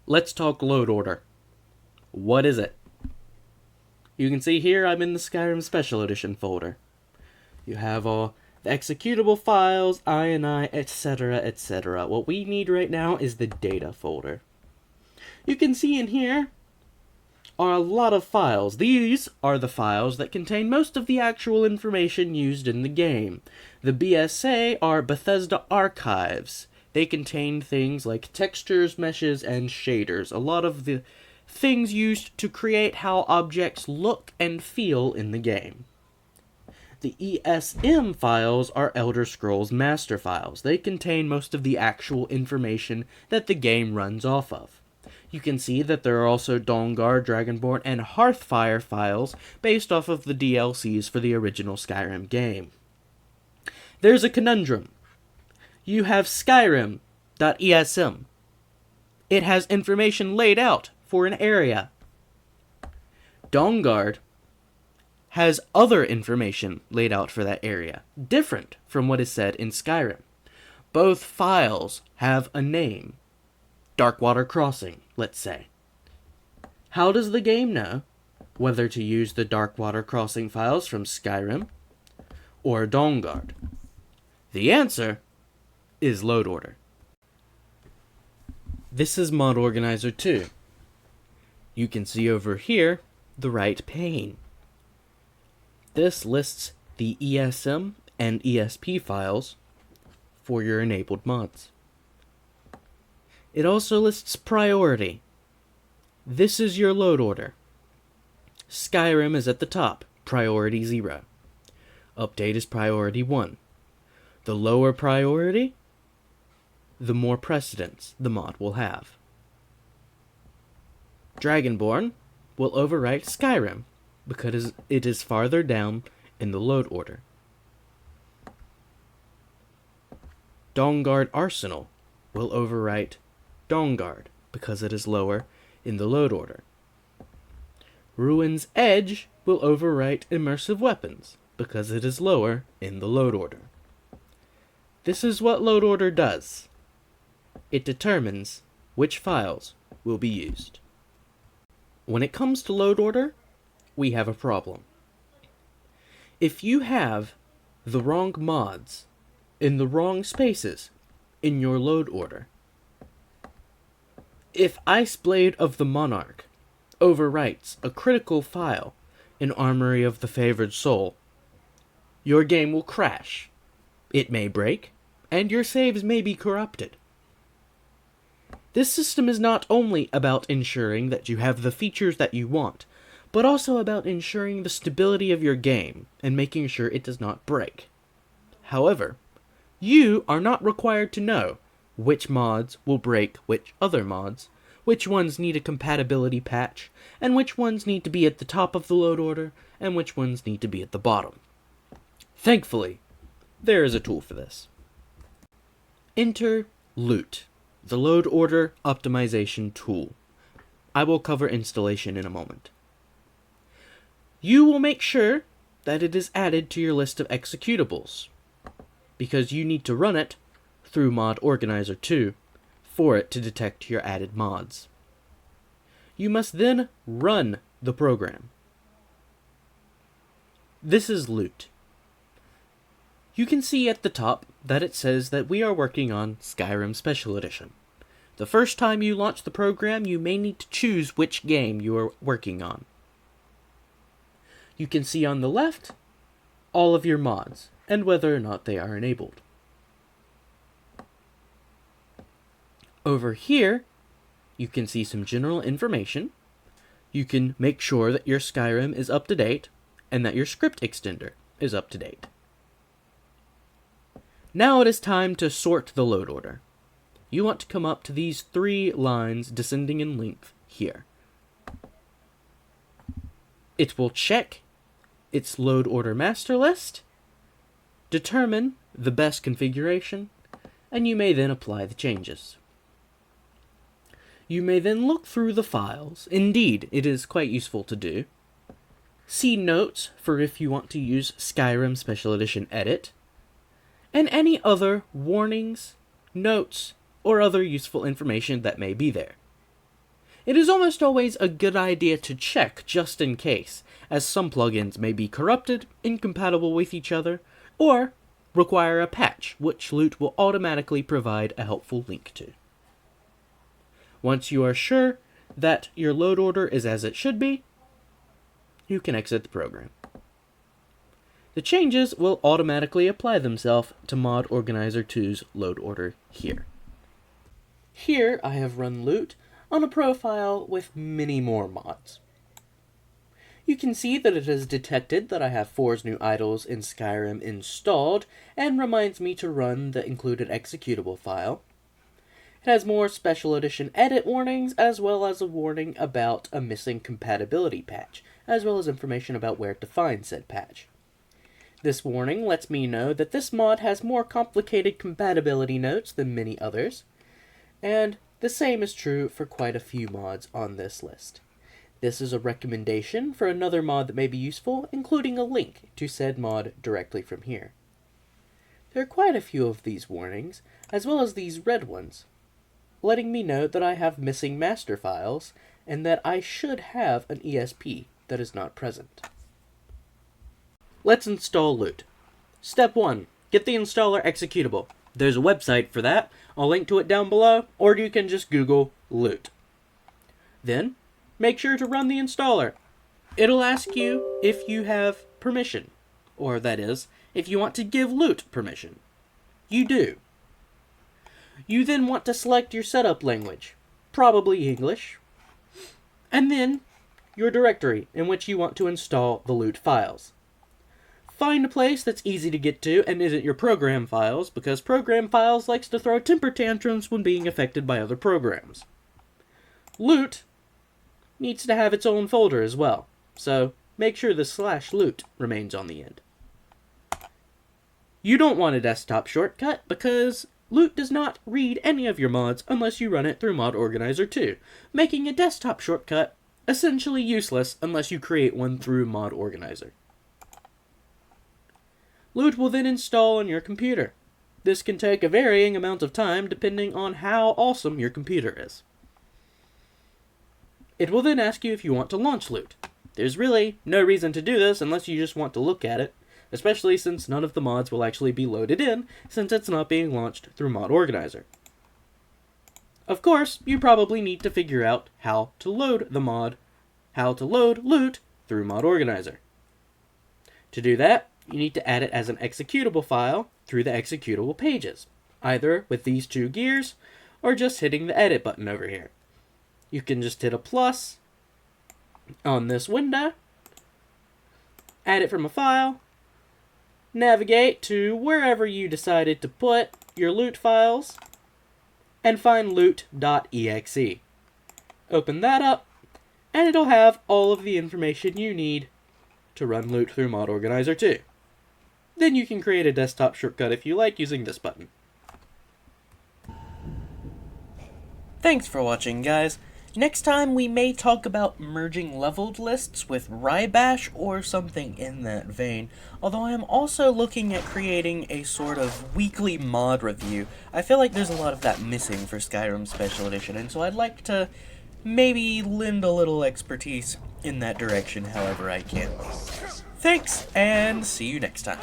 let's talk load order. What is it? You can see here I'm in the Skyrim Special Edition folder. You have all the executable files, INI, etc., etc. What we need right now is the data folder. You can see in here are a lot of files. These are the files that contain most of the actual information used in the game. The BSA are Bethesda archives. They contain things like textures, meshes, and shaders. A lot of the things used to create how objects look and feel in the game. The ESM files are Elder Scrolls master files. They contain most of the actual information that the game runs off of. You can see that there are also Dawnguard, Dragonborn, and Hearthfire files based off of the DLCs for the original Skyrim game. There's a conundrum. You have Skyrim.esm. It has information laid out for an area. Dawnguard has other information laid out for that area, different from what is said in Skyrim. Both files have a name. Darkwater Crossing, let's say. How does the game know whether to use the Darkwater Crossing files from Skyrim or Dawnguard? The answer is load order. This is Mod Organizer 2. You can see over here the right pane. This lists the ESM and ESP files for your enabled mods. It also lists priority. This is your load order. Skyrim is at the top, priority 0. Update is priority 1. The lower priority, the more precedence the mod will have. Dragonborn will overwrite Skyrim because it is farther down in the load order. Dawnguard Arsenal will overwrite Dawnguard because it is lower in the load order. Ruin's Edge will overwrite Immersive Weapons because it is lower in the load order. This is what load order does. It determines which files will be used. When it comes to load order, we have a problem. If you have the wrong mods in the wrong spaces in your load order, if Iceblade of the Monarch overwrites a critical file in Armory of the Favored Soul, your game will crash. It may break, and your saves may be corrupted. This system is not only about ensuring that you have the features that you want, but also about ensuring the stability of your game and making sure it does not break. However, you are not required to know which mods will break which other mods, which ones need a compatibility patch, and which ones need to be at the top of the load order, and which ones need to be at the bottom. Thankfully, there is a tool for this. Enter Loot, the load order optimization tool. I will cover installation in a moment. You will make sure that it is added to your list of executables, because you need to run it through Mod Organizer 2 for it to detect your added mods. You must then run the program. This is Loot. You can see at the top that it says that we are working on Skyrim Special Edition. The first time you launch the program, you may need to choose which game you are working on. You can see on the left all of your mods and whether or not they are enabled. Over here, you can see some general information. You can make sure that your Skyrim is up to date and that your script extender is up to date. Now it is time to sort the load order. You want to come up to these 3 lines descending in length here. It will check its load order master list, determine the best configuration, and you may then apply the changes. You may then look through the files. Indeed, it is quite useful to do. See notes for if you want to use Skyrim Special Edition Edit, and any other warnings, notes, or other useful information that may be there. It is almost always a good idea to check just in case, as some plugins may be corrupted, incompatible with each other, or require a patch, which Loot will automatically provide a helpful link to. Once you are sure that your load order is as it should be, you can exit the program. The changes will automatically apply themselves to Mod Organizer 2's load order here. Here I have run Loot on a profile with many more mods. You can see that it has detected that I have 4's new idols in Skyrim installed and reminds me to run the included executable file. It has more Special Edition edit warnings, as well as a warning about a missing compatibility patch, as well as information about where to find said patch. This warning lets me know that this mod has more complicated compatibility notes than many others, and the same is true for quite a few mods on this list. This is a recommendation for another mod that may be useful, including a link to said mod directly from here. There are quite a few of these warnings, as well as these red ones, letting me know that I have missing master files, and that I should have an ESP that is not present. Let's install Loot. Step 1. Get the installer executable. There's a website for that. I'll link to it down below, or you can just Google Loot. Then, make sure to run the installer. It'll ask you if you have permission, or that is, if you want to give Loot permission. You do. You then want to select your setup language, probably English, and then your directory in which you want to install the Loot files. Find a place that's easy to get to and isn't your program files, because program files likes to throw temper tantrums when being affected by other programs. Loot needs to have its own folder as well, so make sure the /loot remains on the end. You don't want a desktop shortcut because Loot does not read any of your mods unless you run it through Mod Organizer 2, making a desktop shortcut essentially useless unless you create one through Mod Organizer. Loot will then install on your computer. This can take a varying amount of time depending on how awesome your computer is. It will then ask you if you want to launch Loot. There's really no reason to do this unless you just want to look at it, especially since none of the mods will actually be loaded in, since it's not being launched through Mod Organizer. Of course, you probably need to figure out how to load Loot through Mod Organizer. To do that, you need to add it as an executable file through the executable pages, either with these two gears, or just hitting the edit button over here. You can just hit a plus on this window, add it from a file, navigate to wherever you decided to put your Loot files, and find loot.exe. Open that up, and it'll have all of the information you need to run Loot through Mod Organizer 2. Then you can create a desktop shortcut if you like using this button. Thanks for watching, guys. Next time we may talk about merging leveled lists with Rybash or something in that vein, although I am also looking at creating a sort of weekly mod review. I feel like there's a lot of that missing for Skyrim Special Edition, and so I'd like to maybe lend a little expertise in that direction however I can. Thanks, and see you next time.